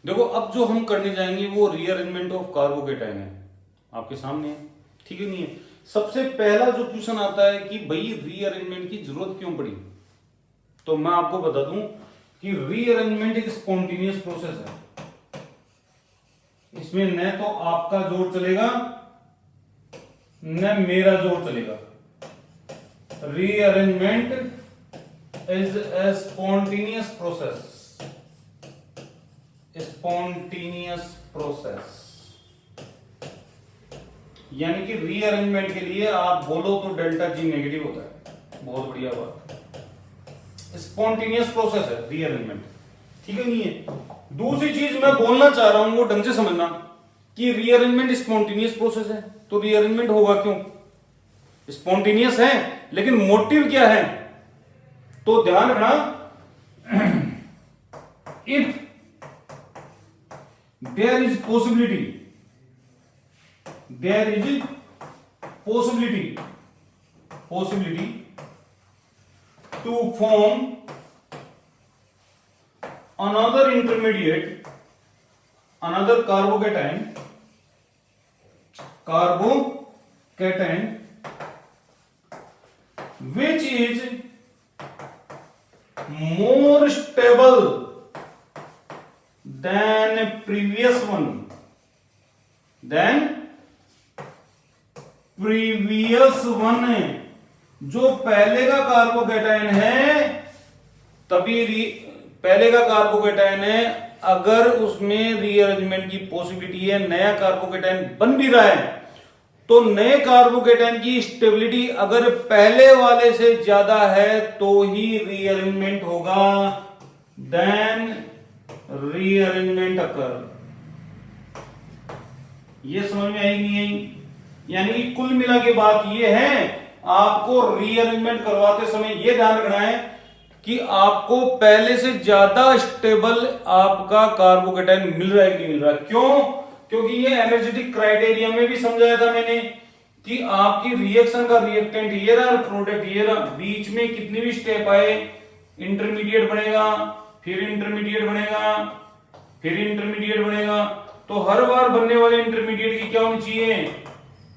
देखो अब जो हम करने जाएंगे वो रीअरेंजमेंट ऑफ कार्बोकेटाइन है, आपके सामने है, ठीक है नहीं है। सबसे पहला जो क्वेश्चन आता है कि भाई रीअरेंजमेंट की जरूरत क्यों पड़ी, तो मैं आपको बता दूं कि रीअरेंजमेंट एक स्पॉन्टेनियस प्रोसेस है। इसमें न तो आपका जोर चलेगा न मेरा जोर चलेगा। Rearrangement is a spontaneous process, spontaneous process. यानी कि रीअरेंजमेंट के लिए आप बोलो तो डेल्टा जी नेगेटिव होता है, बहुत बढ़िया बात। स्पॉन्टेनियस प्रोसेस है रीअरेंजमेंट, ठीक है नहीं है। दूसरी चीज मैं बोलना चाह रहा हूं वो ढंग से समझना कि रीअरेंजमेंट स्पॉन्टेनियस प्रोसेस है तो रीअरेंजमेंट होगा क्यों, स्पॉन्टेनियस है लेकिन मोटिव क्या है, तो ध्यान रखना if there is possibility to form another intermediate, another carbocation which is more stable than previous one, जो पहले का कार्बोकेटाइन है, तभी पहले का कार्बोकेटाइन है, अगर उसमें रीअरेंजमेंट की पॉसिबिलिटी है, नया कार्बोकेटाइन बन भी रहा है, तो नए कार्बोकेटाइन की स्टेबिलिटी अगर पहले वाले से ज्यादा है तो ही रीअरेंजमेंट होगा, देन रीअरेंजमेंट अकर। ये समझ में आई नहीं आई? यानी कि कुल मिला के बात ये है, आपको रीअरेंजमेंट करवाते समय यह ध्यान रखना है कि आपको पहले से ज्यादा स्टेबल आपका कार्बोकेटाइन मिल रहा है कि नहीं मिल रहा है। क्यों? क्योंकि ये एनर्जेटिक क्राइटेरिया में भी समझाया था मैंने कि आपकी रिएक्शन का रिएक्टेंट ये रहा, प्रोडक्ट ये रहा, बीच में कितनी भी स्टेप आए, इंटरमीडिएट बनेगा, फिर इंटरमीडिएट बनेगा, फिर इंटरमीडिएट बनेगा, तो हर बार बनने वाले इंटरमीडिएट की क्या होनी चाहिए,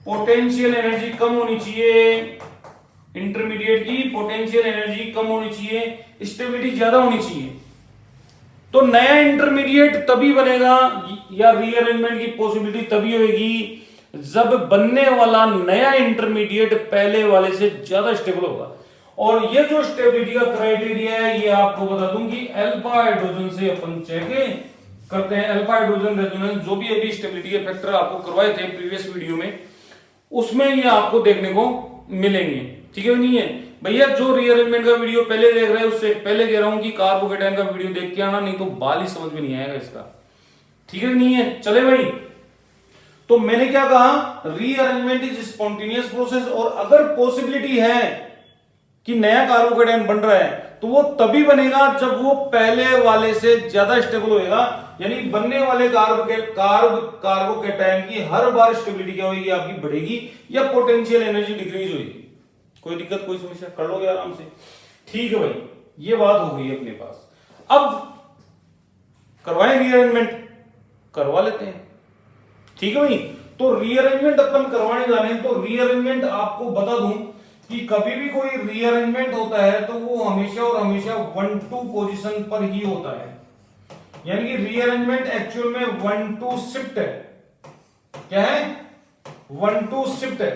पोटेंशियल एनर्जी कम होनी चाहिए, इंटरमीडिएट की पोटेंशियल एनर्जी कम होनी चाहिए, स्टेबिलिटी ज्यादा होनी चाहिए। तो नया इंटरमीडिएट तभी बनेगा या रीअरेंजमेंट की पॉसिबिलिटी तभी होगी जब बनने वाला नया इंटरमीडिएट पहले वाले से ज्यादा स्टेबल होगा। और ये जो स्टेबिलिटी का क्राइटेरिया है ये आपको बता दूं कि अल्फा हाइड्रोजन से अपन चेक करते हैं। अल्फा हाइड्रोजन रेजोनेंस जो भी अभी स्टेबिलिटी के फैक्टर आपको करवाए थे प्रीवियस वीडियो में, उसमें ये आपको देखने को मिलेंगे, ठीक है नहीं है भैया। जो रीअरेंजमेंट का वीडियो पहले देख रहे हैं उससे पहले कह रहा हूं कि कार्बोकेटाइन का वीडियो देख के आना, नहीं तो बाल ही समझ में नहीं आएगा इसका, ठीक है नहीं है। चले भाई, तो मैंने क्या कहा, रीअरेंजमेंट इज स्पॉन्टेनियस प्रोसेस, और अगर पॉसिबिलिटी है कि नया कार्बोकेटाइन बन रहा है तो वो तभी बनेगा जब वो पहले वाले से ज्यादा स्टेबल होएगा। यानी बनने वाले कार्बोकेटाइन की हर बार स्टेबिलिटी क्या होगी, आपकी बढ़ेगी या पोटेंशियल एनर्जी डिक्रीज होगी। कोई दिक्कत, कोई समस्या, कर लोगे आराम से, ठीक है भाई। ये बात हो गई अपने पास। अब करवाएं रीअरेंजमेंट, करवा लेते हैं, ठीक है भाई। तो रीअरेंजमेंट अपन करवाने जा रहे हैं, तो रीअरेंजमेंट आपको बता दूं कि कभी भी कोई रीअरेंजमेंट होता है तो वो हमेशा और हमेशा 1-2 पोजीशन पर ही होता है। यानी कि रीअरेंजमेंट एक्चुअल में 1-2 शिफ्ट है। क्या है? 1-2 शिफ्ट है,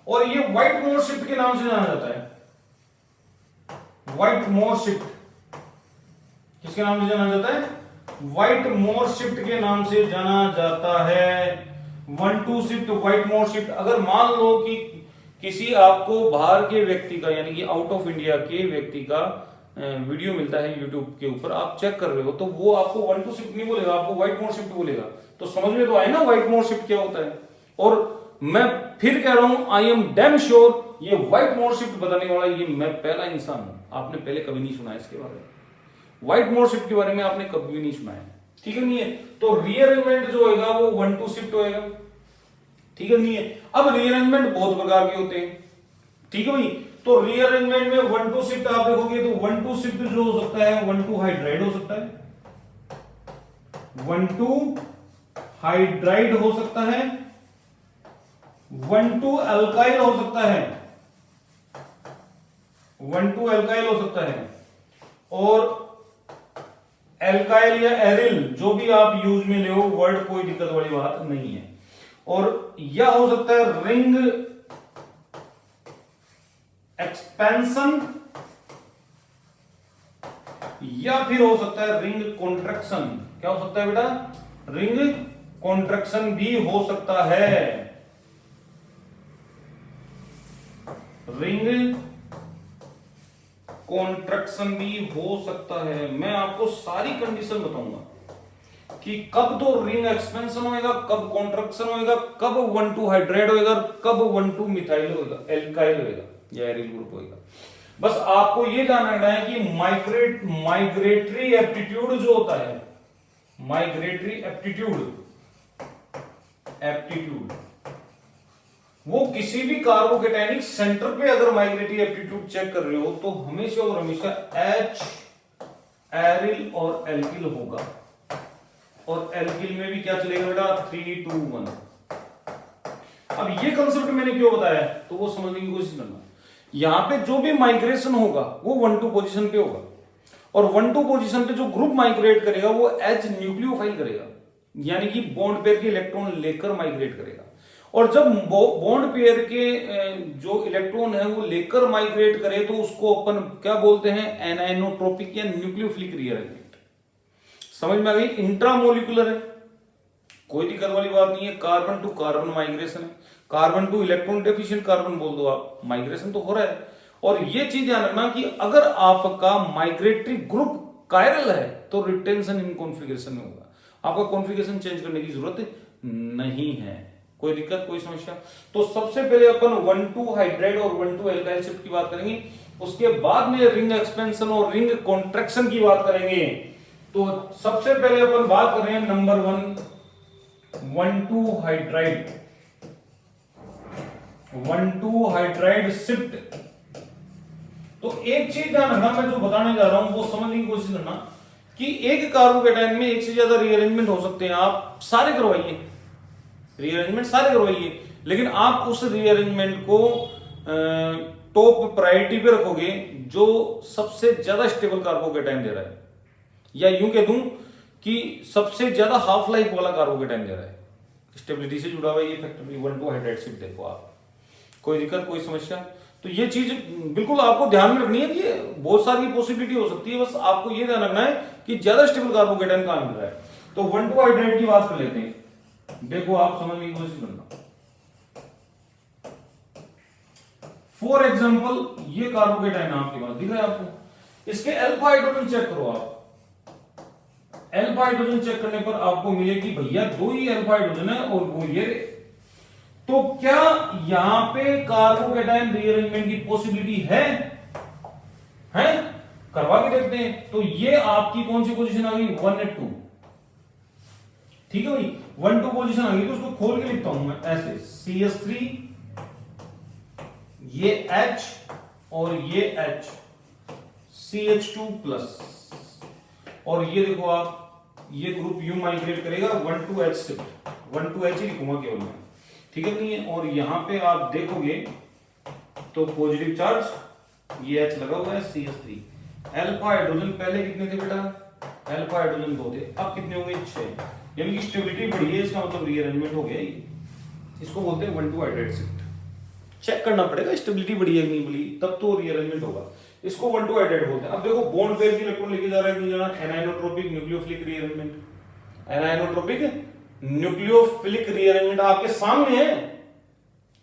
और ये व्हाइट मोर शिफ्ट के नाम से जाना जाता है। व्हाइट मोर शिफ्ट किसके नाम से जाना जाता है? व्हाइट मोर शिफ्ट के नाम से जाना जाता है। 1-2 शिफ्ट, व्हाइट मोर शिफ्ट। अगर मान लो कि किसी आपको बाहर के व्यक्ति का, यानी कि आउट ऑफ इंडिया के व्यक्ति का वीडियो मिलता है यूट्यूब के ऊपर, आप चेक कर रहे हो, तो वो आपको 1-2 शिफ्ट नहीं बोलेगा, आपको व्हाइट मोर शिफ्ट बोलेगा। तो समझ में तो आए ना व्हाइट मोर शिफ्ट क्या होता है। और मैं फिर कह रहा हूं, आई एम डैम श्योर ये व्हाइट मोर शिफ्ट बताने वाला ये मैं पहला इंसान हूं। आपने पहले कभी नहीं सुना इसके बारे में, व्हाइट मोर शिफ्ट के बारे में आपने कभी भी नहीं सुना है, ठीक है नहीं है। तो रीअरेंजमेंट जो होगा वो 1-2 शिफ्ट होएगा, ठीक है नहीं है। अब रीअरेंजमेंट बहुत प्रकार के होते हैं, ठीक है भाई। तो रीअरेंजमेंट में 1-2 शिफ्ट आप देखोगे तो 1-2 शिफ्ट जो हो सकता है 1-2 हाइड्राइड हो सकता है, 1,2 हाइड्राइड हो सकता है, 1,2 अल्काइल हो सकता है, 1,2 अल्काइल हो सकता है, और एल्काइल या एरिल जो भी आप यूज में ले हो वर्ड, कोई दिक्कत वाली बात नहीं है। और यह हो सकता है रिंग एक्सपेंशन, या फिर हो सकता है रिंग कॉन्ट्रैक्शन। क्या हो सकता है बेटा? रिंग कॉन्ट्रैक्शन भी हो सकता है, रिंग कॉन्ट्रैक्शन भी हो सकता है। मैं आपको सारी कंडीशन बताऊंगा कि कब तो रिंग एक्सपेंशन होएगा, कब कॉन्ट्रैक्शन होएगा, कब 1,2 हाइड्राइड होएगा, कब 1,2 मिथाइल होएगा, एल्काइल होएगा या एरिल ग्रुप होएगा। बस आपको यह ध्यान रखना है कि माइग्रेटरी एप्टीट्यूड जो होता है, माइग्रेटरी एप्टीट्यूड वो किसी भी कार्बोकेटाइनिक सेंटर पे अगर माइग्रेटरी एप्टीट्यूड चेक कर रहे हो तो हमेशा और हमेशा H एरिल और एल्किल होगा। और एल्किल में भी क्या चलेगा बेटा? 3, 2, 1। अब ये कंसेप्ट मैंने क्यों बताया तो वो समझने की कोशिश करना। यहां पे जो भी माइग्रेशन होगा वो 1,2 पोजीशन पे होगा, और 1,2 पोजीशन पे जो ग्रुप माइग्रेट करेगा वो H न्यूक्लियोफाइल करेगा, यानी कि बॉन्ड पेयर के इलेक्ट्रॉन लेकर माइग्रेट करेगा। और जब बॉन्ड पेयर के जो इलेक्ट्रॉन है वो लेकर माइग्रेट करे तो उसको अपन क्या बोलते हैं? एनाइनोट्रोपिक या न्यूक्लियोफिलिक रीअरेंजमेंट। समझ में आ गई? इंट्रामोलिकुलर है, कोई दिक्कत वाली बात नहीं है। कार्बन टू कार्बन माइग्रेशन है, carbon two electron deficient carbon बोल दो आप, माइग्रेशन तो हो रहा है। और ये चीज ध्यान रखना कि अगर आपका माइग्रेटरी ग्रुप कायरल है तो रिटेंशन इन कॉन्फ़िगरेशन में होगा, आपका कॉन्फ़िगरेशन चेंज करने की जरूरत नहीं है। कोई दिक्कत, कोई समस्या? तो सबसे पहले अपन 1,2 हाइड्राइड और 1,2 एल्काइल शिफ्ट की बात करेंगे, उसके बाद में रिंग एक्सपेंशन और रिंग कॉन्ट्रैक्शन की बात करेंगे। तो सबसे पहले अपन बात कर रहे हैं नंबर 1, 1,2 हाइड्राइड, 1,2 हाइड्राइड शिफ्ट। तो एक चीज ध्यान रखना, मैं जो बताने जा रहा हूं वो समझने की कोशिश करना कि एक कार्बोकेटाइन में एक से ज्यादा रीअरेंजमेंट हो सकते हैं। आप सारे करवाइए, रीअरेंजमेंट सारे करवाइए, लेकिन आप उस रीअरेंजमेंट को टॉप प्रायोरिटी पे रखोगे जो सबसे ज्यादा स्टेबल कार्बोकेटाइन दे रहा है, या यूं कह दूं कि सबसे ज्यादा हाफ लाइफ वाला कार्बोकेटाइन दे रहा है। स्टेबिलिटी से जुड़ा हुआ ये फैक्टर 1,2 हाइड्राइड शिफ्ट देखो आप। कोई दिक्कत, कोई समस्या? तो ये चीज बिल्कुल आपको ध्यान में रखनी है कि बहुत सारी पॉसिबिलिटी हो सकती है, बस आपको ये ध्यान रखना है कि ज्यादा स्टेबल कार्बोकेटाइन कहां मिल रहा है। तो 1,2 हाइड्राइड की बात कर लेते हैं, देखो आप समझने की कोशिश करना। फॉर एग्जाम्पल ये कार्बोकेटाइन आपके पास दिख रहा है आपको, इसके अल्फा हाइड्रोजन चेक करो आप। अल्फा हाइड्रोजन चेक करने पर आपको मिले कि भैया 2 ही अल्फा हाइड्रोजन है और वो ये। तो क्या यहां पे कार्बोकेटाइन रीअरेंजमेंट की पॉसिबिलिटी है? करवा के देखते हैं। तो ये आपकी कौन सी पोजीशन आ गई? 1 और 2। ठीक है भाई, 1, 2 पोजीशन आ गई। तो उसको खोल के लिखता हूं मैं ऐसे, CH3, ये H और ये H, CH2+, और ये देखो आप, ये ग्रुप यू माइग्रेट करेगा 1,2H से, 1,2H ही लिखूंगा केवल मैं, ठीक है नहीं है। और यहां पे आप देखोगे तो पॉजिटिव चार्ज ये H लगा हुआ है, CH3। अल्फा हाइड्रोजन पहले कितने थे बेटा? अल्फा हाइड्रोजन 2 थे, अब कितने हो गए? 6। यानी कि स्टेबिलिटी बढ़ी है, इसका मतलब रीअरेंजमेंट हो गया ये। इसको बोलते हैं 1,2 हाइड्राइड शिफ्ट। चेक करना पड़ेगा स्टेबिलिटी बढ़ी है कि नहीं बढ़ी, तब तो रीअरेंजमेंट होगा। इसको 1,2 हाइड्राइड बोलते हैं। अब देखो बॉन्ड पेयर की इलेक्ट्रॉन लेके जा रहा है, नहीं जा रहा? एनाइनोट्रोपिक न्यूक्लियोफिलिक रीअरेंजमेंट, एनाइनोट्रोपिक न्यूक्लियोफिलिक रीअरेंजमेंट आपके सामने है।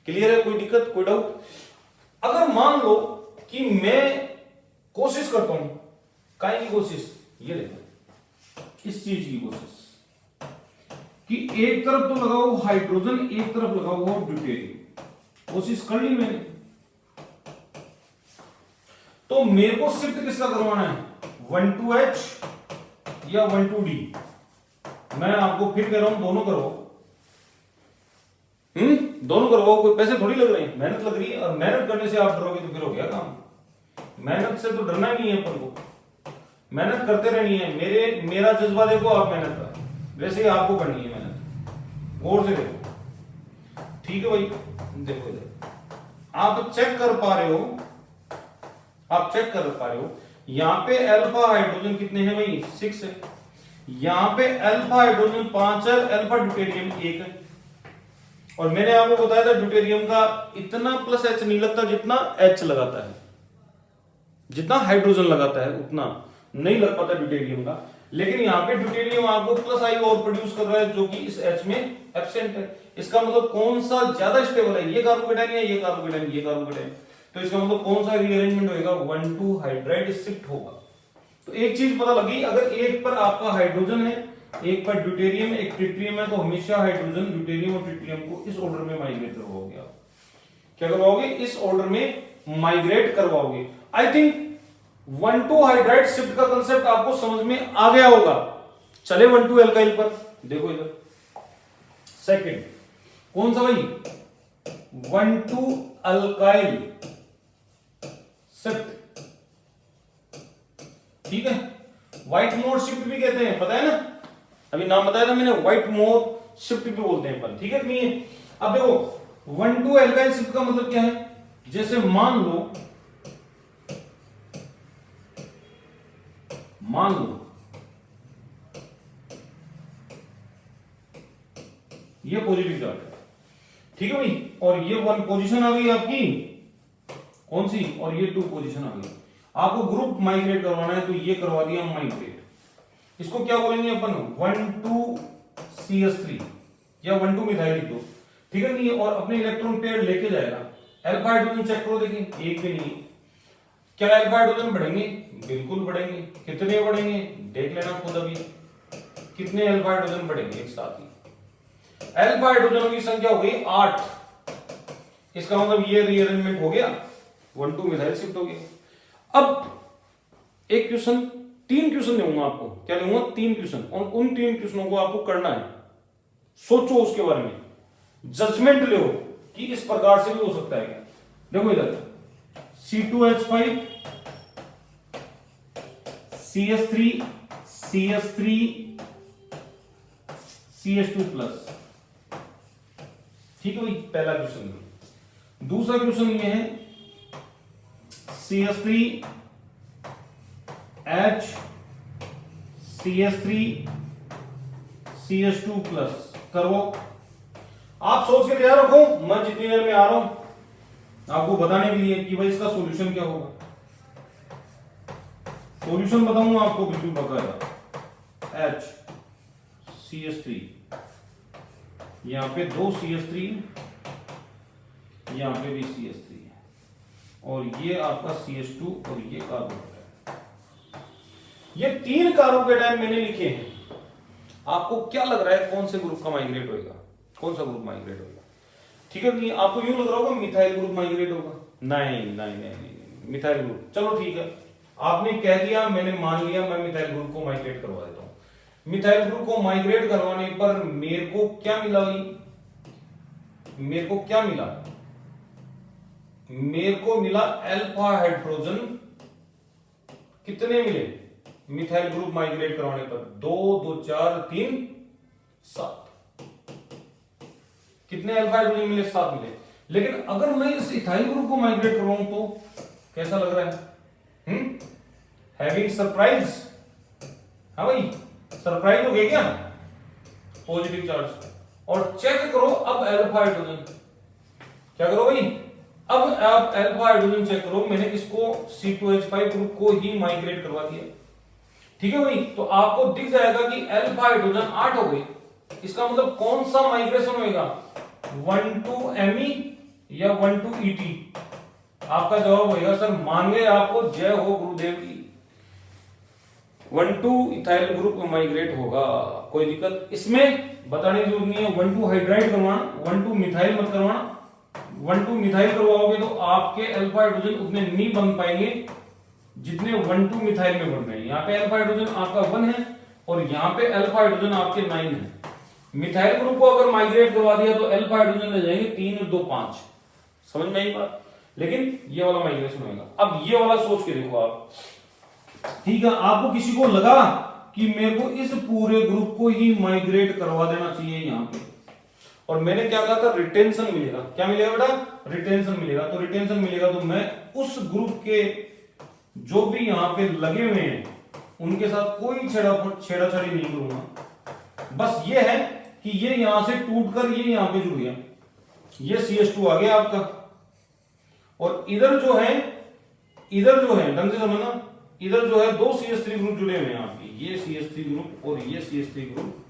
क्लियर है? कोई दिक्कत, कोई डाउट? अगर मान लो कि मैं कोशिश करता हूं, काय की कोशिश? ये देखो इस चीज की कोशिश कि एक तरफ तो लगाओ हाइड्रोजन, एक तरफ लगाओ ड्यूटेरियम। कोशिश कर ली मैंने, तो मेरे को शिफ्ट किसका करवाना है? 1,2H या 1,2D? मैं आपको फिर कह रहा हूं दोनों करवाओ। दोनों करवाओ, कोई पैसे थोड़ी लग रहे हैं, मेहनत लग रही है। और मेहनत करने से आप डरोगे तो फिर हो गया काम। मेहनत से तो डरना ही नहीं है अपन को, मेहनत करते रहनी है। मेरा जज्बा देखो आप मेहनत का, वैसे ही आपको करनी है मैंने, गौर से देखो, ठीक है भाई। देखो इधर आप चेक कर पा रहे हो, आप चेक कर पा रहे हो, यहां पे अल्फा हाइड्रोजन कितने हैं भाई, 6 है। यहां पे अल्फा हाइड्रोजन 5 है, अल्फा ड्यूटेरियम 1 है। और मैंने आपको बताया था ड्यूटेरियम का इतना प्लस H नहीं लगता जितना H लगाता है, जितना हाइड्रोजन लगाता है उतना नहीं लग पाता ड्यूटेरियम का। लेकिन यहाँ पे ड्यूटेरियम आपको प्लस आई और प्रोड्यूस कर रहा है, जो कि इस H में एब्सेंट है। इसका मतलब कौन सा ज्यादा स्टेबल है, ये कार्बोकेटाइन या ये कार्बोकेटाइन, ये कार्बोकेटाइन। तो इसका मतलब कौन सा रीअरेंजमेंट होगा, 1,2 हाइड्राइड शिफ्ट होगा। तो एक चीज पता लगी, अगर एक पर आपका हाइड्रोजन है, एक पर ड्यूटेरियम, एक ट्रिटियम है, तो हमेशा हाइड्रोजन, ड्यूटेरियम और ट्रिटियम को इस ऑर्डर में माइग्रेट करवाओगे आप। क्या करवाओगे, इस ऑर्डर में माइग्रेट करवाओगे। आई थिंक 1,2 हाइड्राइड शिफ्ट का कंसेप्ट आपको समझ में आ गया होगा। चले 1,2 एल्काइल पर, देखो इधर सेकंड कौन सा भाई, 1,2 अल्काइल शिफ्ट, ठीक है। व्हाइट मोर शिफ्ट भी कहते हैं, पता है ना, अभी नाम बताया था मैंने, व्हाइट मोर शिफ्ट भी बोलते हैं पर, ठीक है नहीं है। अब देखो 1,2 एल्काइल शिफ्ट का मतलब क्या है, जैसे मान लो ये पॉजिटिव चार्ज है, ठीक है भाई, और ये 1 पोजीशन आ गई आपकी, कौन सी, और ये 2 पोजीशन आ गई। आपको ग्रुप माइग्रेट करवाना है, तो ये करवा दिया माइग्रेट। इसको क्या बोलेंगे अपन, 1,2 CH3 या 1,2 मिथाइल लिख दो, ठीक है नहीं, और अपने इलेक्ट्रॉन पेयर लेके जाएगा। अल्फा हाइड्रोजन चेक करो, देखिए एक भी नहीं, क्या अल्फा हाइड्रोजन बढ़ेंगे, बिल्कुल बढ़ेंगे। कितने बढ़ेंगे देख लेना खुद अभी, कितने अल्फा हाइड्रोजन बढ़ेंगे एक साथ ही। अल्फा हाइड्रोजनों की संख्या हो गई 8, इसका मतलब ये रीअरेंजमेंट हो गया, 1,2 मिथाइल शिफ्ट हो गया। अब एक क्वेश्चन, 3 क्वेश्चन दूंगा आपको, क्या दूंगा, 3 क्वेश्चन, और उन 3 क्वेश्चनों को आपको करना है। सोचो उसके बारे में, जजमेंट लो कि इस प्रकार से भी हो सकता है क्या। देखो इधर C2H5 CH3 CH3 CH2+, ठीक है भाई, पहला क्वेश्चन। दूसरा क्वेश्चन ये है CH3 H CH3 CH2+, करो। आप सोच के तैयार रखो, मैं जितनी देर में आ रहा हूं आपको बताने के लिए कि भाई इसका सॉल्यूशन क्या होगा। सॉल्यूशन बताऊंगा आपको बिल्कुल बकायदा। H CH3, यहां पे 2 CH3, यहां पे भी CH3 है, और ये आपका CH2 और ये कार्बोकेटाइन। ये 3 कार्बोकेटाइन मैंने लिखे हैं। आपको क्या लग रहा है कौन से ग्रुप का माइग्रेट होगा, कौन सा ग्रुप माइग्रेट होगा, ठीक है नहीं। आपको यूं लग रहा होगा मिथाइल ग्रुप माइग्रेट होगा, नहीं नहीं नहीं नहीं, मिथाइल ग्रुप, चलो ठीक है, आपने कह दिया, मैंने मान लिया, मैं मिथाइल ग्रुप को माइग्रेट करवा देता हूं। मिथाइल ग्रुप को माइग्रेट करवाने पर मेरे को क्या मिला भाई, मेरे को क्या मिला, मेरे को मिला अल्फा हाइड्रोजन, कितने मिले मिथाइल ग्रुप माइग्रेट करवाने पर, 2 2 4 3 7, कितने अल्फा हाइड्रोजन मिले, 7 मिले। लेकिन अगर मैं इस इथाइल ग्रुप को माइग्रेट करवाऊं तो कैसा लग रहा है, हैविंग सरप्राइज, हाँ भाई सरप्राइज हो गया क्या, पॉजिटिव चार्ज। और चेक करो अब अल्फा हाइड्रोजन, क्या करो भाई, अब आप अल्फा हाइड्रोजन चेक करो, मैंने इसको C2H5 ग्रुप को ही माइग्रेट करवा दिया, ठीक है भाई। तो आपको दिख जाएगा कि अल्फा हाइड्रोजन 8 हो गई। इसका मतलब कौन सा माइग्रेशन होगा, 1,2 Me या 1,2 ET। आपका जवाब होगा सर मान गए आपको, जय हो गुरुदेव की, 1,2 इथाइल ग्रुप माइग्रेट होगा, कोई दिक्कत इसमें बताने की जरूरत नहीं है। 1,2 हाइड्राइड करवाना, 1,2 मिथाइल मत करवाना। 1,2 मिथाइल करवाओगे तो आपके अल्फा हाइड्रोजन उतने नहीं बन पाएंगे जितने 1,2 मिथाइल में बन रहे हैं। यहाँ पे अल्फा हाइड्रोजन आपका 1 है और यहाँ पे अल्फा हाइड्रोजन आपके 9 है। मिथाइल ग्रुप को अगर माइग्रेट करवा दिया तो अल्फा हाइड्रोजन ले जाएंगे 3 और 2 5, समझ में आई बात। लेकिन ये वाला माइग्रेशन होगा। अब ये वाला सोच के देखो आप, ठीक है, आपको किसी को लगा कि मेरे को इस पूरे ग्रुप को ही माइग्रेट करवा देना चाहिए यहां पे, और मैंने क्या कहा था, रिटेंशन मिलेगा। क्या मिलेगा बेटा? रिटेंशन मिलेगा। तो रिटेंशन मिलेगा तो मैं उस ग्रुप के जो भी यहां पे लगे हुए हैं उनके साथ कोई छेड़ाछाड़ी नहीं करूंगा। बस ये है कि ये यहां से टूटकर ये यहां पे जुड़ गया, ये CH2 आ गया आपका, और इधर जो है ढंग से समझना, इधर जो है दो CH3 ग्रुप जुड़े हुए हैं आपके, ये CH3 ग्रुप और ये CH3 ग्रुप,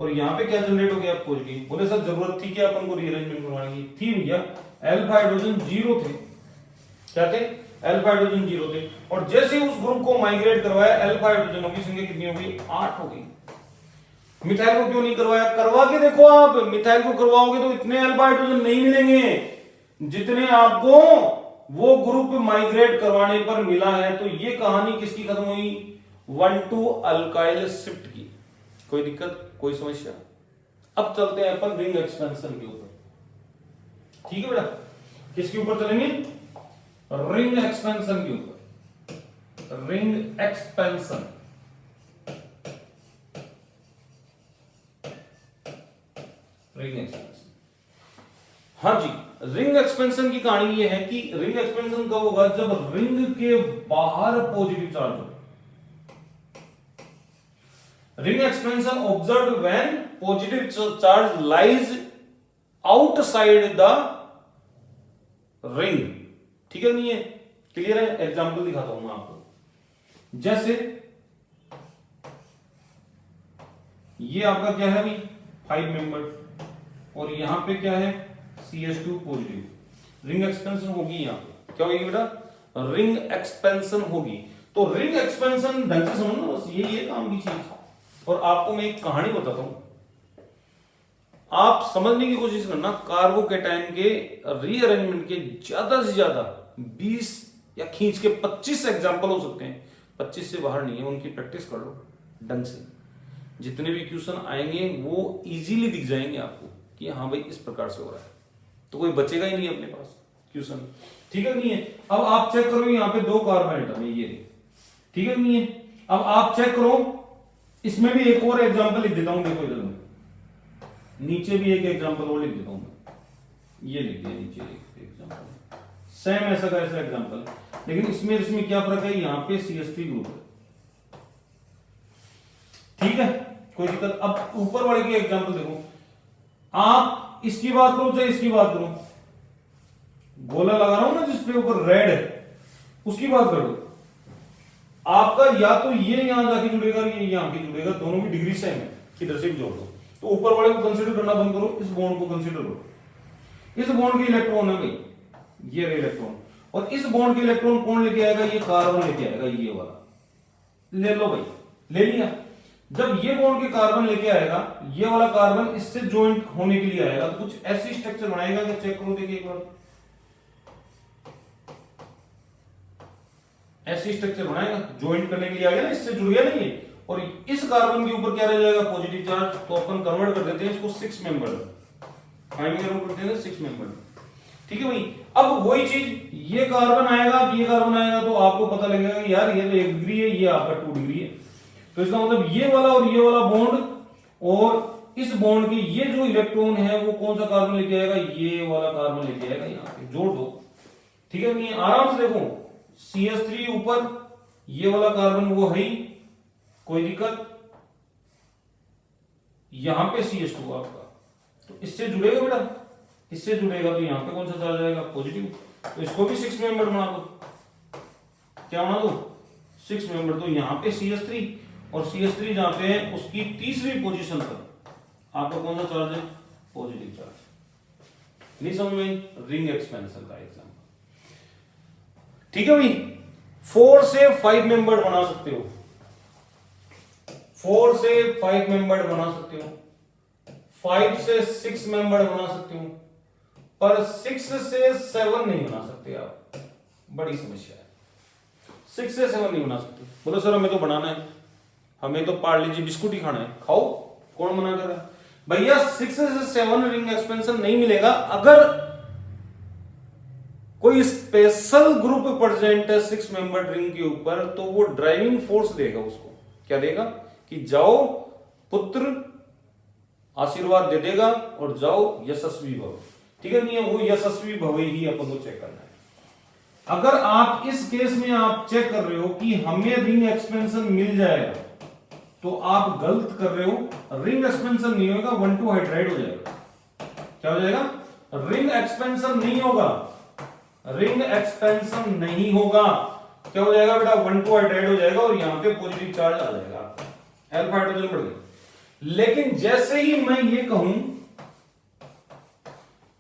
और यहां पे क्या जनरेट हो गया पॉजिटिव। बोले सर जरूरत थी क्या अपन को रीअरेंजमेंट करवाने की? थी भैया, अल्फा हाइड्रोजन 0 थे। क्या थे? अल्फा हाइड्रोजन 0 थे, और जैसे उस ग्रुप को माइग्रेट करवाया, अल्फा हाइड्रोजनों की संख्या कितनी हो गई? 8 हो गई। मिथाइल को क्यों नहीं करवाया? करवा के देखो आप, मिथाइल को करवाओगे तो इतने अल्फा हाइड्रोजन नहीं मिलेंगे जितने आपको वो ग्रुप माइग्रेट करवाने पर मिला है। तो ये कहानी किसकी खत्म हुई? 1,2 अल्काइल शिफ्ट की। कोई दिक्कत, कोई समस्या? अब चलते हैं अपन रिंग एक्सपेंशन के ऊपर। ठीक है बेटा, किसके ऊपर चलेंगे? रिंग एक्सपेंशन के ऊपर। रिंग एक्सपेंशन, रिंग एक्सपेंशन, हाँ जी। रिंग एक्सपेंशन की कहानी ये है कि रिंग एक्सपेंशन कब होगा? जब रिंग के बाहर पॉजिटिव चार्ज हो। Ring expansion observe when positive charge lies outside the ring. ठीक है, नहीं है? क्लियर है? एग्जांपल दिखाता हूं मैं आपको। जैसे ये आपका क्या है भाई? 5 मेंबर, और यहां पे क्या है? CH2 positive. रिंग एक्सपेंशन होगी यहां पे। क्या होगी बेटा? रिंग एक्सपेंशन होगी। तो रिंग एक्सपेंशन ढंग से समझना, बस यही है काम की चीज। और आपको मैं एक कहानी बताता हूं, आप समझने की कोशिश करना। कार्बोकेटाइन के रीअरेंजमेंट के ज्यादा से ज्यादा 20 या खींच के 25 एग्जाम्पल हो सकते हैं। 25 से बाहर नहीं है, उनकी प्रैक्टिस कर लो ढंग से। जितने भी क्वेश्चन आएंगे वो इजीली दिख जाएंगे आपको कि हाँ भाई इस प्रकार से हो रहा है, तो कोई बचेगा ही नहीं अपने पास क्वेश्चन। ठीक है, नहीं है? अब आप चेक करो, यहाँ पे 2 कार्बन एटम है, ये। ठीक है, नहीं है? अब आप चेक करो, इसमें भी एक और एग्जांपल लिख देता हूं। देखो इधर में नीचे भी एक एग्जांपल और लिख देता हूं मैं, ये लिख दिया नीचे एक एग्जांपल, सेम ऐसा का ऐसा एग्जांपल। लेकिन इसमें क्या फर्क है? यहाँ पे CH3 ग्रुप है। ठीक है, कोई दिक्कत? अब ऊपर वाले की एग्जांपल देखो, आप इसकी बात करो चाहे इसकी बात करो, गोला लगा रहा हूं ना जिसपे ऊपर रेड है, उसकी बात करो। आपका या तो ये यहां जाके जुड़ेगा, ये यहां के जुड़ेगा, दोनों की डिग्री सेम है, किधर से भी जोड़ दो। तो ऊपर वाले को कंसीडर करना बंद करो, इस बॉन्ड को कंसीडर करो। इस बॉन्ड के इलेक्ट्रॉन है भाई, ये रे इलेक्ट्रॉन, और इस बॉन्ड के इलेक्ट्रॉन कौन लेके आएगा? ये कार्बन लेके आएगा, ये वाला। ले लो भाई, ले लिया। जब ये बॉन्ड के कार्बन लेके आएगा, ये वाला कार्बन इससे ज्वाइंट होने के लिए आएगा, तो कुछ ऐसी स्ट्रक्चर बनाएगा कि चेक करो, देखिए एक बार, ऐसी स्ट्रक्चर बनाएगा, ज्वाइंट करने के लिए आ गया ना, इससे जुड़ गया नहीं है। और इस कार्बन के ऊपर क्या रह जाएगा? Positive charge. तो अपन कन्वर्ट कर देते हैं इसको 6 मेंबर, 5 में करते हैं 6 मेंबर। ठीक है भाई, अब वही चीज, ये कार्बन आएगा, ये कार्बन आएगा, तो आपको पता लगेगा कि यार ये तो 1 डिग्री है, ये आपका 2 डिग्री है। तो इसका मतलब ये वाला और ये वाला बॉन्ड, और इस बॉन्ड के ये जो इलेक्ट्रॉन है वो कौन सा कार्बन लेके आएगा? ये वाला कार्बन लेके आएगा, यहाँ पे जोड़ दो। ठीक है, नहीं? आराम से देखो, CH3 ऊपर, ये वाला कार्बन वो है ही, कोई दिक्कत? यहां पे CH2 आपका, तो इससे जुड़ेगा बेटा, इससे जुड़ेगा, तो यहां पे कौन सा चार्ज आएगा? पॉजिटिव। तो इसको भी 6 मेंबर बना दो। क्या बना दो? 6 मेंबर। तो यहां पे CH3, और CH3 जहां पे है उसकी तीसरी पोजीशन पर आपका कौन सा चार्ज है? Positive charge. नहीं समझ में? रिंग एक्सपेंशन का एग्जांपल। ठीक है भाई, 4 से 5 मेंबर बना सकते हो, 4 से 5 मेंबर बना सकते हो, 5 से 6 मेंबर बना सकते हो, पर 6 से 7 नहीं बना सकते आप। बड़ी समस्या है, 6 से 7 नहीं बना सकते। बोलो सर हमें तो बनाना है, हमें तो पार्ले जी बिस्कुट ही खाना है, खाओ, कौन मना कर रहा है? भैया 6 से 7 रिंग एक्सपेंशन नहीं मिलेगा अगर कोई स्पेशल ग्रुप प्रेजेंट है 6 मेंबर रिंग के ऊपर, तो वो ड्राइविंग फोर्स देगा उसको। क्या देगा? कि जाओ पुत्र आशीर्वाद दे देगा और जाओ यशस्वी भव। ठीक है, नहीं है वो यशस्वी भव ही अपन को चेक करना है। अगर आप इस केस में आप चेक कर रहे हो कि हमें रिंग एक्सपेंशन मिल जाएगा तो आप गलत कर रहे हो। रिंग एक्सपेंशन नहीं होगा, 1,2 हाइड्राइड हो जाएगा। क्या हो जाएगा? रिंग एक्सपेंशन नहीं होगा, रिंग एक्सपेंशन नहीं होगा। क्या हो जाएगा बेटा? 1,2 हाइड्राइड हो जाएगा और यहां पे पॉजिटिव चार्ज आ जाएगा, अल्फा हाइड्रोजन बढ़ गया। लेकिन जैसे ही मैं ये कहूं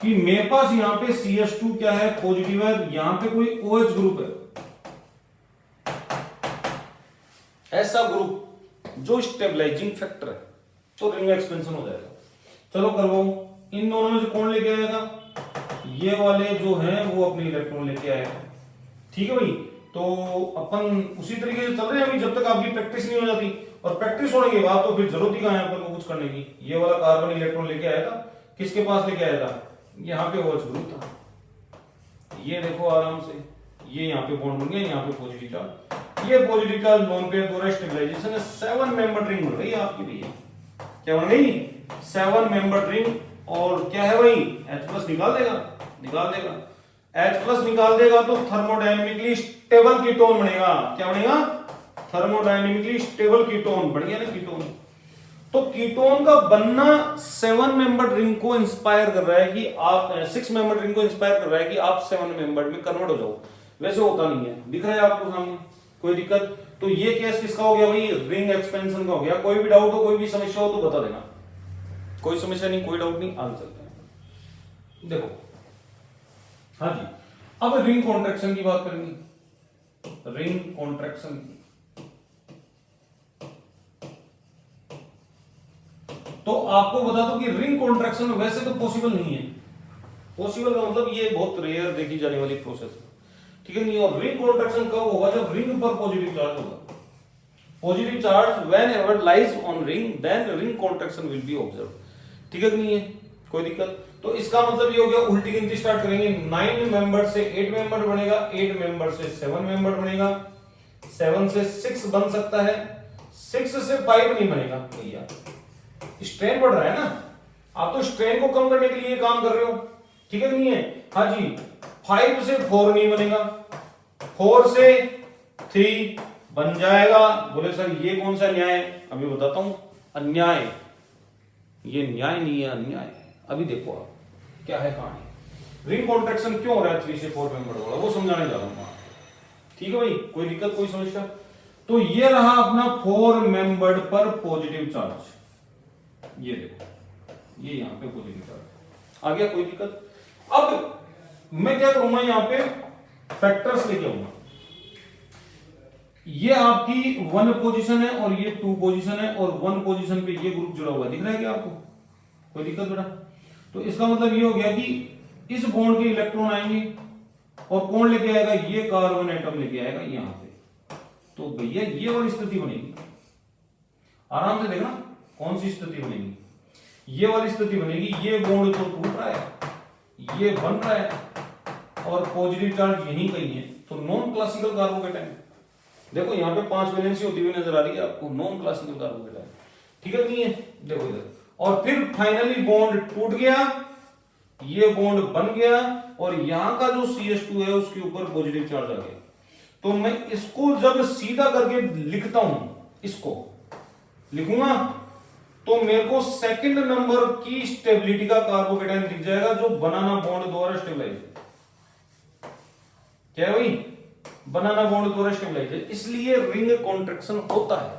कि मेरे पास यहां पे CH2 क्या है? पॉजिटिव है, यहां पे कोई OH ग्रुप है, ऐसा ग्रुप जो स्टेबलाइजिंग फैक्टर है, तो रिंग एक्सपेंशन हो जाएगा। चलो करवाओ, इन दोनों में से कौन लेके आएगा? ये वाले जो हैं वो अपने इलेक्ट्रॉन लेके आएगा। ठीक है भाई, तो अपन उसी तरीके से चल रहे हैं अभी, जब तक आपकी प्रैक्टिस नहीं हो जाती। और प्रैक्टिस होने के बाद तो फिर जरूरत ही कहां है अपन को कुछ करने की। ये वाला कार्बन इलेक्ट्रॉन लेके आया था, किसके पास लेके आया था? यहाँ पे OH ग्रुप था, ये देखो आराम से, ये यहाँ पे बॉन्ड बन गया, यहाँ पे पॉजिटिव चार्ज, ये पॉजिटिव चार्ज लोन पेयर द्वारा स्टेबलाइजेशन है। 7 मेंबर रिंग बन गई आपकी भैया। क्या बन गई? 7 मेंबर रिंग। और क्या है भाई? H+ निकाल देगा, निकाल देगा। H+ निकाल देगा तो थर्मोडायनेमिकली स्टेबल कीटोन बनेगा। क्या बनेगा? थर्मोडायनेमिकली स्टेबल कीटोन बन गया ना, कीटोन। तो कीटोन का बनना 7 मेंबर रिंग को इंस्पायर कर रहा है कि आप 6 मेंबर रिंग को इंस्पायर कर रहा है कि आप 7 मेंबर में कन्वर्ट हो जाओ। वैसे होता नहीं है, दिख रहा है आपको सामने, कोई दिक्कत? तो ये केस किसका हो गया भाई? रिंग एक्सपेंशन का हो गया। कोई भी डाउट हो, कोई भी समस्या हो तो बता देना। कोई समस्या नहीं, कोई डाउट नहीं, आगे चलते हैं। देखो, हाँ जी, अब रिंग कॉन्ट्रैक्शन की बात करेंगे। रिंग कॉन्ट्रैक्शन की तो आपको बता दो कि रिंग कॉन्ट्रैक्शन वैसे तो पॉसिबल नहीं है। पॉसिबल का मतलब ये बहुत रेयर देखी जाने वाली प्रोसेस है। ठीक है नहीं? और रिंग कॉन्ट्रैक्शन कब होगा? जब रिंग पर पॉजिटिव चार्ज होगा। Positive charge whenever lies on ring then ring contraction will be observed। ठीक है कि नहीं है? कोई दिक्कत? तो इसका मतलब ये हो गया, उल्टी गिनती स्टार्ट करेंगे। 9 मेंबर से 8 मेंबर बनेगा, 8 मेंबर से 7 मेंबर बनेगा, 7 से 6 बन सकता है, 6 से 5 नहीं बनेगा भैया। स्ट्रेन बढ़ रहा है ना, आप तो स्ट्रेन को कम करने के लिए काम कर रहे हो। ठीक है कि नहीं है? हाँ जी। 5 से 4 नहीं बनेगा, 4 से 3 बन जाएगा। बोले सर ये कौन सा न्याय है? अभी बताता हूं। अन्याय, ये न्याय नहीं है, अन्याय है। अभी देखो आप क्या है कहानी। रिंग कॉन्ट्रैक्शन क्यों हो रहा है 3 से 4 मेंबर वाला, वो समझाने जा रहा हूं। ठीक है भाई, कोई दिक्कत, कोई समस्या? तो ये रहा अपना 4 मेंबर्ड पर पॉजिटिव चार्ज। ये देखो, ये यहां पे पॉजिटिव चार्ज आ गया, कोई दिक्कत? अब मैं क्या करूंगा, यहां पे फैक्टर्स लेके आऊंगा। ये आपकी 1 पोजीशन है और ये 2 पोजीशन है, और 1 पोजीशन पे ये ग्रुप जुड़ा हुआ दिख रहा है क्या आपको? कोई दिक्कत बेटा? तो इसका मतलब ये हो गया कि इस बॉन्ड के इलेक्ट्रॉन आएंगे और कौन लेके आएगा? ये कार्बन एटम लेके आएगा यहां पे। तो भैया ये वाली स्थिति बनेगी, आराम से देखना कौन सी स्थिति बनेगी। ये वाली स्थिति बनेगी, ये बॉन्ड तो टूट रहा है, ये बन रहा है और पॉजिटिव चार्ज यहीं कहीं है, तो नॉन क्लासिकल कार्बोकेटाइन। देखो यहां पे 5 वैलेंसी होती हुई नजर आ रही है आपको, नॉन क्लासिकल कार्बोकेटाइन। ठीक है नहीं है? देखो इधर, और फिर फाइनली बॉन्ड टूट गया, ये बॉन्ड बन गया और यहां का जो CH2 है उसके ऊपर पॉजिटिव चार्ज आ गया। तो मैं इसको जब सीधा करके लिखता हूं, इसको लिखूंगा तो मेरे को सेकंड नंबर की स्टेबिलिटी का कार्बोकेटाइन दिख जाएगा जो बनाना बॉन्ड द्वारा स्टेबलाइज है। क्या है भाई? बनाना बॉन्ड द्वारा स्टेबलाइज है। इसलिए रिंग कॉन्ट्रैक्शन होता है,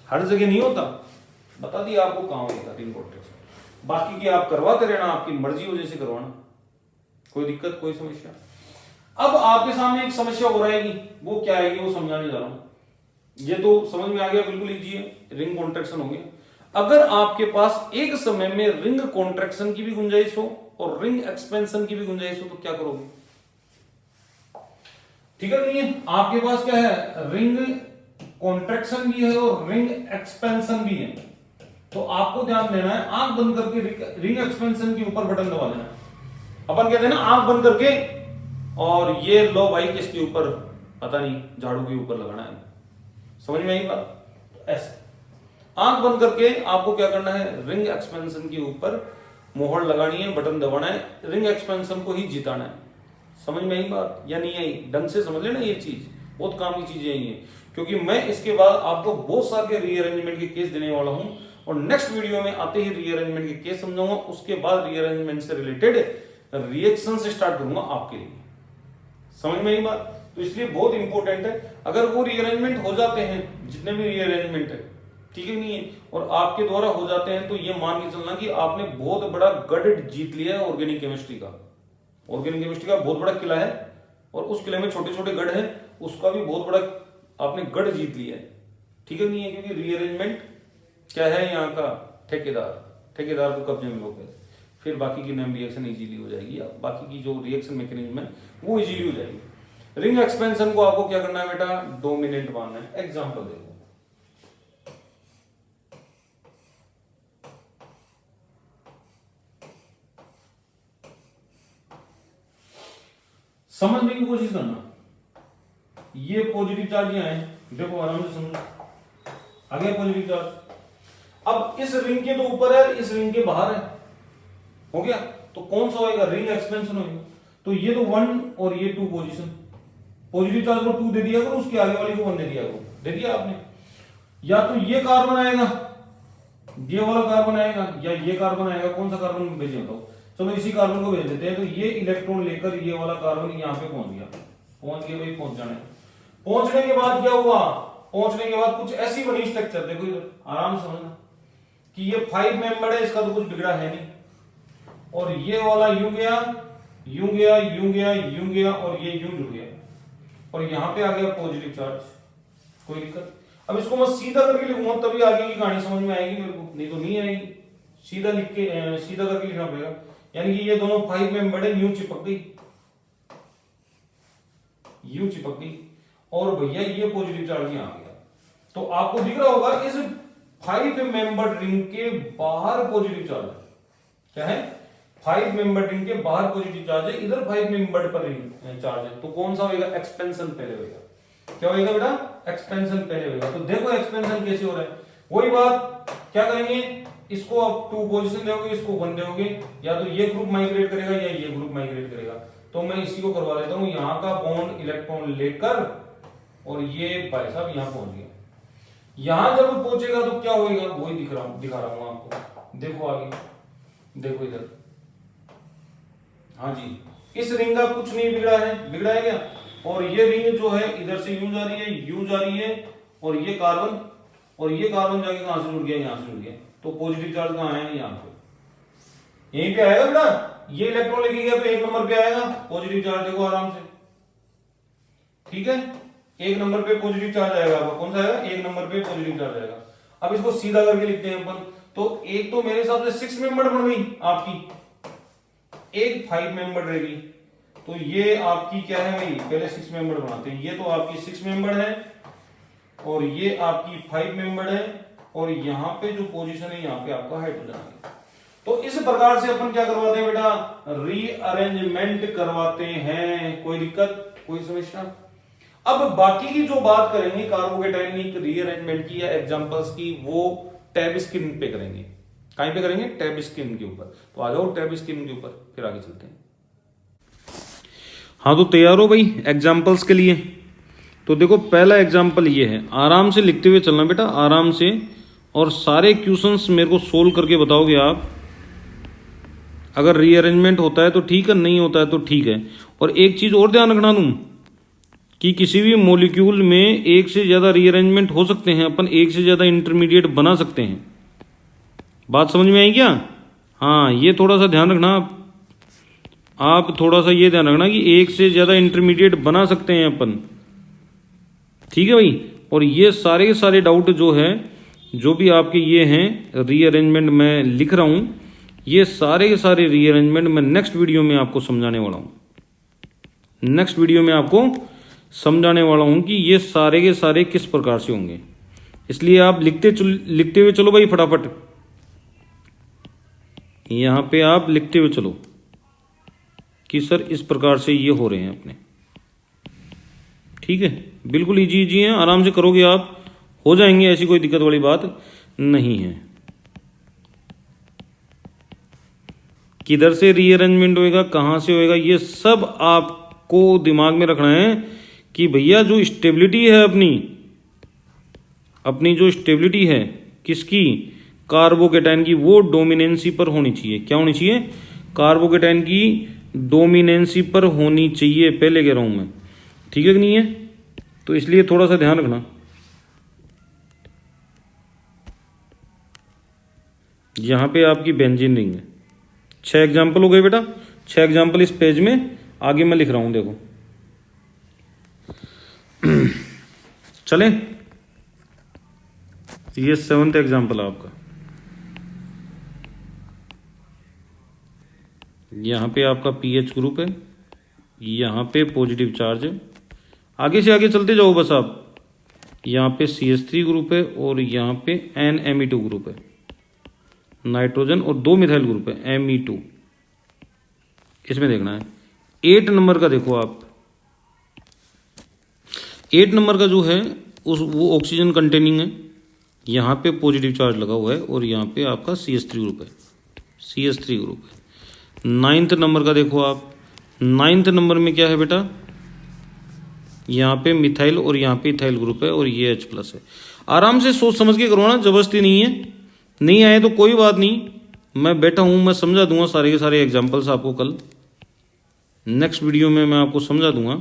हर जगह नहीं होता। बता दिया आपको कहां होता रिंग कॉन्ट्रैक्शन। बाकी की आप करवाते रहना, आपकी मर्जी हो जैसे करवाना, कोई दिक्कत, कोई समस्या? अब आपके सामने एक समस्या हो रहेगी, वो क्या आएगी वो समझाने जा रहा हूं। ये तो समझ में आ गया, बिल्कुल इजी है, रिंग कॉन्ट्रैक्शन हो गया। अगर आपके पास एक समय में रिंग कॉन्ट्रैक्शन की भी गुंजाइश हो और रिंग एक्सपेंशन की भी गुंजाइश हो तो क्या करोगे? ठीक है नहीं है? आपके पास क्या है? रिंग कॉन्ट्रैक्शन भी है और रिंग एक्सपेंशन भी है। तो आपको ध्यान देना है, आंख बंद करके रिंग एक्सपेंशन के ऊपर बटन दबा देना है। अपन कहते हैं ना आंख बंद करके, और ये लो भाई किसके ऊपर? पता नहीं, झाड़ू के ऊपर लगाना है। समझ में आई बात? तो ऐसे आंख बंद करके आपको क्या करना है, रिंग एक्सपेंशन के ऊपर मोहर लगानी है, बटन दबाना है, रिंग एक्सपेंशन को ही जिताना है। समझ में आई बात या नहीं आई? ढंग से समझ लेना, ये चीज बहुत काम की चीजें ये, क्योंकि मैं इसके बाद आपको बहुत सारे रीअरेंजमेंट के केस देने वाला हूं और नेक्स्ट वीडियो में आते ही रीअरेंजमेंट के केस समझाऊंगा, उसके बाद रीअरेंजमेंट से रिलेटेड रिएक्शन से स्टार्ट करूंगा आपके लिए। समझ में आई बात? तो इसलिए बहुत इंपॉर्टेंट है, अगर वो रीअरेंजमेंट हो जाते हैं, जितने भी रीअरेंजमेंट है, ठीक है नहीं है, और आपके द्वारा हो जाते हैं, तो ये मान के चलना कि आपने बहुत बड़ा गढ़ जीत लिया है ऑर्गेनिक केमिस्ट्री का। ऑर्गेनिक केमिस्ट्री का बहुत बड़ा किला है और उस किले में छोटे छोटे गढ़ हैं, उसका भी बहुत बड़ा आपने गढ़ जीत लिया है, ठीक है नहीं है, क्योंकि रीअरेंजमेंट क्या है यहाँ का, ठेकेदार को कब्जे में लोगे, फिर बाकी की नेम रिएक्शन इजीली हो जाएगी, बाकी की जो रिएक्शन मैकेनिज्म है वो इजीली हो जाएगी। रिंग एक्सपेंशन को आपको क्या करना है बेटा, डोमिनेंट मानना है। एग्जांपल देखो, समझने की कोशिश करना, ये पॉजिटिव चार्ज यहाँ है, देखो आराम से समझो, आ गया पॉजिटिव चार्ज। अब इस रिंग के तो ऊपर है, इस रिंग के बाहर है, हो गया, तो कौन सा होएगा, रिंग एक्सपेंशन होगा। तो ये तो 1 और ये 2 पोजीशन, पॉजिटिव चार्ज को 2 दे दिया करो, उसके आगे वाले को 1 दे दिया करो, दे दिया आपने। या तो ये कार्बन आएगा, ये वाला कार्बन आएगा, या ये कार्बन आएगा, कौन सा कार्बन भेजे बताओ, चलो इसी कार्बन को भेज देते हैं। तो ये इलेक्ट्रॉन लेकर ये वाला कार्बन यहाँ पे पहुंच गया, पहुंच गया भाई, पहुंच जाने। पहुंचने के बाद क्या हुआ, पहुंचने के बाद कुछ ऐसी बनी स्ट्रक्चर, देखो इधर आराम से समझना कि ये 5 मेंबर है, इसका तो कुछ बिगड़ा है नहीं, और ये वाला यूं गया, यूं गया, यूं गया, यूं गया, और ये यूं जुड़ गया, और यहां पे आ गया पॉजिटिव चार्ज, कोई दिक्कत। अब इसको मैं सीधा करके लिखूंगा तभी आगे की कहानी समझ में आएगी मेरे को, नहीं तो नहीं आएगी। सीधा लिख के सीधा करके लिखना पड़ेगा, यानी कि ये दोनों 5 मेंबर है, यूं चिपक गई, यूं चिपक गई, और भैया ये पॉजिटिव चार्ज यहां आ गया। तो आपको दिख रहा होगा इस 5 मेंबर रिंग के बाहर पॉजिटिव चार्ज है, क्या है, 5 मेंबर रिंग के बाहर पॉजिटिव चार्ज है, इधर 5 मेंबर पर रिंग चार्ज है। तो कौन सा होगा, एक्सपेंशन पहले होगा, क्या होगा बेटा, एक्सपेंशन पहले होगा। तो देखो एक्सपेंशन कैसे हो रहा है, वही बात, क्या करेंगे, इसको आप 2 पोजीशन दोगे, इसको 1 दोगे, या तो ये ग्रुप माइग्रेट करेगा या ये ग्रुप माइग्रेट करेगा। तो मैं इसी को करवा देता हूं, यहां का बॉन्ड इलेक्ट्रॉन लेकर, और ये भाई साहब यहां पहुंच गया। यहां जब पहुंचेगा तो क्या होगा, वही दिखा रहा हूं आपको, देखो आगे, देखो इधर, हाँ जी, इस रिंग का कुछ नहीं बिगड़ा है, बिगड़ा है क्या, और ये रिंग जो है इधर से यूं जा रही है, यूं जा रही है, और ये कार्बन जाके कहां से जुड़ गया, यहां से जुड़ गया। तो पॉजिटिव चार्ज कहां है, यहां पे, यहीं पे आएगा बेटा, ये इलेक्ट्रॉन लेके गया तो 1 नंबर पे आएगा पॉजिटिव चार्ज, देखो आराम से, ठीक है, 1 नंबर पे पॉजिटिव चार्ज आएगा आपका, कौन सा आएगा, 1 नंबर पे पॉजिटिव चार्ज आएगा। अब इसको सीधा करके लिखते हैं अपन, तो एक तो मेरे हिसाब से 6 मेंबर बन गई आपकी, एक 5 मेंबर रहेगी, तो ये आपकी क्या है भाई, पहले 6 मेंबर बनाते हैं, ये तो आपकी 6 मेंबर है, और ये आपकी 5 मेंबर है, और यहां पे जो पोजीशन है यहां पे आपका हाइड्रोजन आ गया। तो इस प्रकार से अपन क्या करवाते हैं बेटा, रीअरेंजमेंट करवाते हैं, कोई दिक्कत, कोई समस्या। अब बाकी की जो बात करेंगे कार्बोकेटायनिक रीअरेंजमेंट की या एग्जांपल्स की, वो टैब स्क्रीन पे करेंगे। कहीं पे करेंगे, टैब स्क्रीन के ऊपर। तो आ जाओ टैब स्क्रीन के ऊपर, फिर आगे चलते हैं। हाँ तो तैयार हो भाई एग्जांपल्स के लिए। तो देखो पहला एग्जांपल ये है, आराम से लिखते हुए चलना बेटा, आराम से, और सारे क्वेश्चंस मेरे को सोल्व करके बताओगे आप। अगर रीअरेंजमेंट होता है तो ठीक है, नहीं होता है तो ठीक है। और एक चीज और ध्यान रखना तुम, कि किसी भी मॉलिक्यूल में एक से ज्यादा रीअरेंजमेंट हो सकते हैं, अपन एक से ज्यादा इंटरमीडिएट बना सकते हैं। बात समझ में आई क्या? हाँ, ये थोड़ा सा ध्यान रखना आप थोड़ा सा ये ध्यान रखना कि एक से ज्यादा इंटरमीडिएट बना सकते हैं अपन, ठीक है भाई। और ये सारे के सारे डाउट जो है, जो भी आपके ये हैं रीअरेंजमेंट मैं लिख रहा हूं, ये सारे के सारे रीअरेंजमेंट मैं नेक्स्ट वीडियो में आपको समझाने वाला हूं। नेक्स्ट वीडियो में आपको समझाने वाला हूं कि ये सारे के सारे किस प्रकार से होंगे। इसलिए आप लिखते हुए चलो भाई फटाफट, यहां पे आप लिखते हुए चलो कि सर इस प्रकार से ये हो रहे हैं अपने, ठीक है। बिल्कुल इजी है, आराम से करोगे आप, हो जाएंगे, ऐसी कोई दिक्कत वाली बात नहीं है। किधर से रीअरेंजमेंट होएगा, कहां से होएगा, ये सब आपको दिमाग में रखना है कि भैया जो स्टेबिलिटी है अपनी जो स्टेबिलिटी है किसकी, कार्बोकेटाइन की, वो डोमिनेंसी पर होनी चाहिए। क्या होनी चाहिए? कार्बोकेटाइन की डोमिनेंसी पर होनी चाहिए, पहले कह रहा हूं मैं। ठीक है कि नहीं है? तो इसलिए थोड़ा सा ध्यान रखना। यहां पे आपकी बेंजीन रिंग है। 6 एग्जाम्पल हो गए बेटा, 6 एग्जाम्पल इस पेज में। आगे मैं लिख रहा हूं, देखो चले। ये 7th एग्जाम्पल आपका। यहां पे आपका पीएच ग्रुप है, यहां पे पॉजिटिव चार्ज है। आगे से आगे चलते जाओ बस आप। यहां पे CH3 ग्रुप है और यहां पे NMe2 ग्रुप है, नाइट्रोजन, और 2 मिथाइल ग्रुप है Me2। इसमें देखना है 8 नंबर का। देखो आप 8 नंबर का जो है वो ऑक्सीजन कंटेनिंग है। यहां पे पॉजिटिव चार्ज लगा हुआ है और यहां पे आपका CH3 ग्रुप है, CH3 ग्रुप है। 9th नंबर का देखो आप। 9th नंबर में क्या है बेटा? यहाँ पे मिथाइल और यहाँ पे इथाइल ग्रुप है और ये H+ है। आराम से सोच समझ के करो ना, जबरदस्ती नहीं है। नहीं आए तो कोई बात नहीं, मैं बैठा हूँ, मैं समझा दूंगा सारे के सारे एग्जाम्पल्स आपको। कल नेक्स्ट वीडियो में मैं आपको समझा दूंगा,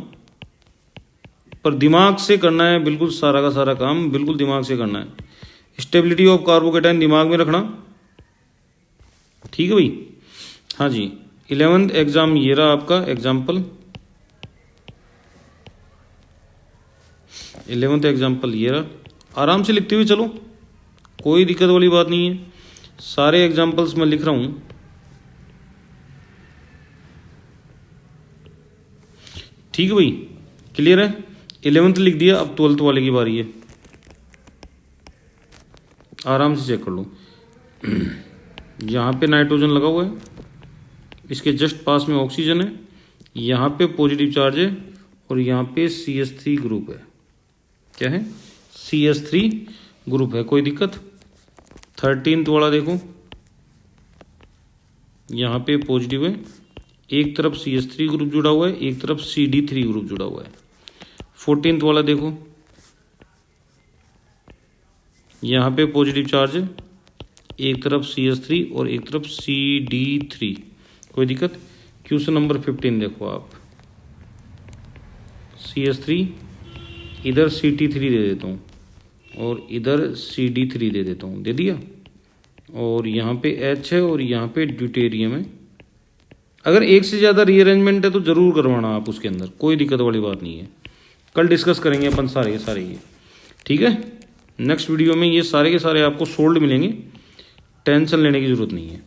पर दिमाग से करना है बिल्कुल, सारा का सारा काम बिल्कुल दिमाग से करना है। स्टेबिलिटी ऑफ कार्बोकेटाइन दिमाग में रखना, ठीक है भाई? हाँ जी। 11th एग्जाम ये रहा आपका एग्जाम्पल। 11th एग्जाम्पल ये रहा। आराम से लिखते हुए चलो, कोई दिक्कत वाली बात नहीं है। सारे एग्जाम्पल्स मैं लिख रहा हूं, ठीक है भाई? क्लियर है? 11th लिख दिया, अब 12th वाले की बारी है। आराम से चेक कर लो। यहाँ पे नाइट्रोजन लगा हुआ है, इसके जस्ट पास में ऑक्सीजन है, यहाँ पे पॉजिटिव चार्ज है और यहाँ पे CH3 ग्रुप है। क्या है? CH3 ग्रुप है। कोई दिक्कत? 13th वाला देखो, यहाँ पे पॉजिटिव है, एक तरफ CH3 ग्रुप जुड़ा हुआ है, एक तरफ CD3 ग्रुप जुड़ा हुआ है। 14th वाला देखो, यहाँ पे पॉजिटिव चार्ज है, एक तरफ CH3 और एक तरफ CD3। कोई दिक्कत? क्वेश्चन नंबर 15 देखो आप। CH3, इधर CT3 दे देता हूँ और इधर CD3 दे देता हूँ, दे दिया। और यहाँ पे H है और यहाँ पे ड्यूटेरियम है। अगर एक से ज़्यादा रीअरेंजमेंट है तो ज़रूर करवाना आप उसके अंदर, कोई दिक्कत वाली बात नहीं है। कल डिस्कस करेंगे अपन सारे के सारे ये, ठीक है? नेक्स्ट वीडियो में ये सारे के सारे आपको सोल्ड मिलेंगे, टेंशन लेने की ज़रूरत नहीं है,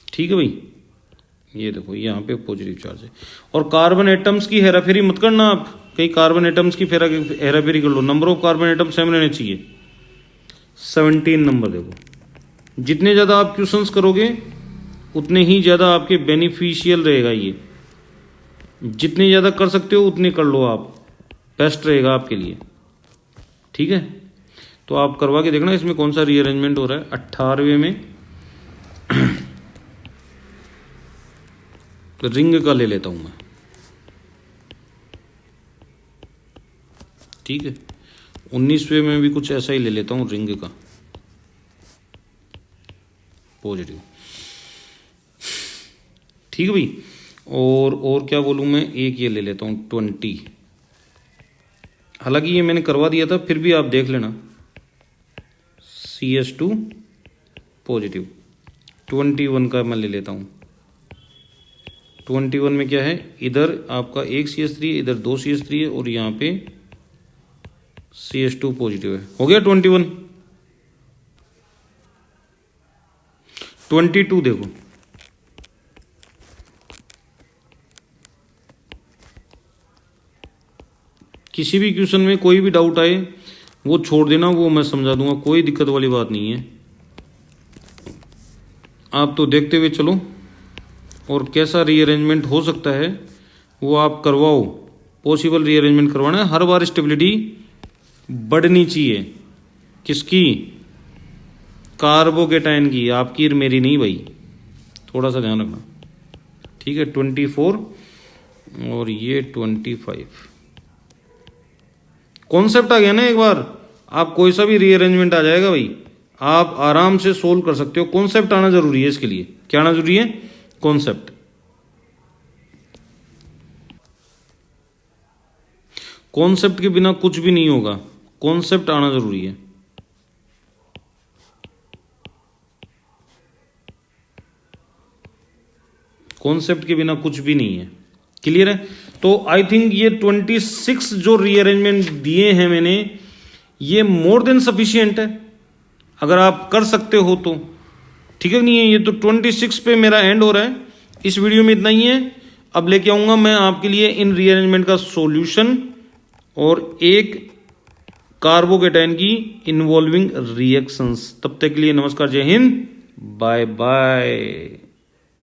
ठीक है भाई? ये देखो यहाँ पे पॉजिटिव चार्ज है। और कार्बन एटम्स की हेराफेरी मत करना आप, कहीं कार्बन एटम्स की हेराफेरी कर लो। Number of carbon atoms same रहने चाहिए। 17 नंबर देखो, जितने ज़्यादा आप क्वेश्चंस करोगे उतने ही ज़्यादा आपके बेनिफिशियल रहेगा ये। जितने ज़्यादा कर सकते हो उतने कर लो आप, बेस्ट रहेगा आपके लिए, ठीक है? तो आप करवा के देखना इसमें कौन सा रीअरेंजमेंट हो रहा है। 18वें में रिंग का ले लेता हूं मैं, ठीक है? 19वें में भी कुछ ऐसा ही ले लेता हूं, रिंग का पॉजिटिव, ठीक है भाई? और क्या बोलूं मैं, एक ये ले लेता हूं 20। हालांकि ये मैंने करवा दिया था, फिर भी आप देख लेना। CH2 पॉजिटिव 21 का मैं ले लेता हूं। 21 में क्या है? इधर आपका एक CH3 है, इधर 2 CH3 है और यहाँ पे CH2 पॉजिटिव है। हो गया 21। 22 देखो, किसी भी क्वेश्चन में कोई भी डाउट आए वो छोड़ देना, वो मैं समझा दूंगा, कोई दिक्कत वाली बात नहीं है। आप तो देखते हुए चलो और कैसा रीअरेंजमेंट हो सकता है वो आप करवाओ। पॉसिबल रीअरेंजमेंट करवाना है। हर बार स्टेबिलिटी बढ़नी चाहिए, किसकी? कार्बोकेटाइन की, आपकी मेरी नहीं भाई, थोड़ा सा ध्यान रखना, ठीक है। 24 और ये 25। कॉन्सेप्ट आ गया ना एक बार, आप कोई सा भी रीअरेंजमेंट आ जाएगा भाई, आप आराम से सोल्व कर सकते हो। कॉन्सेप्ट आना जरूरी है इसके लिए। क्या आना जरूरी है? कॉन्सेप्ट। कॉन्सेप्ट के बिना कुछ भी नहीं होगा, कॉन्सेप्ट आना जरूरी है। कॉन्सेप्ट के बिना कुछ भी नहीं है। क्लियर है? तो आई थिंक ये 26 जो रीअरेंजमेंट दिए हैं मैंने, ये मोर देन सफिशिएंट है अगर आप कर सकते हो तो, ठीक है नहीं है? ये तो 26 पे मेरा एंड हो रहा है। इस वीडियो में इतना ही है। अब लेके आऊंगा मैं आपके लिए इन रीअरेंजमेंट का सॉल्यूशन और एक कार्बोकेटाइन की इन्वॉल्विंग रिएक्शंस। तब तक के लिए नमस्कार, जय हिंद, बाय बाय।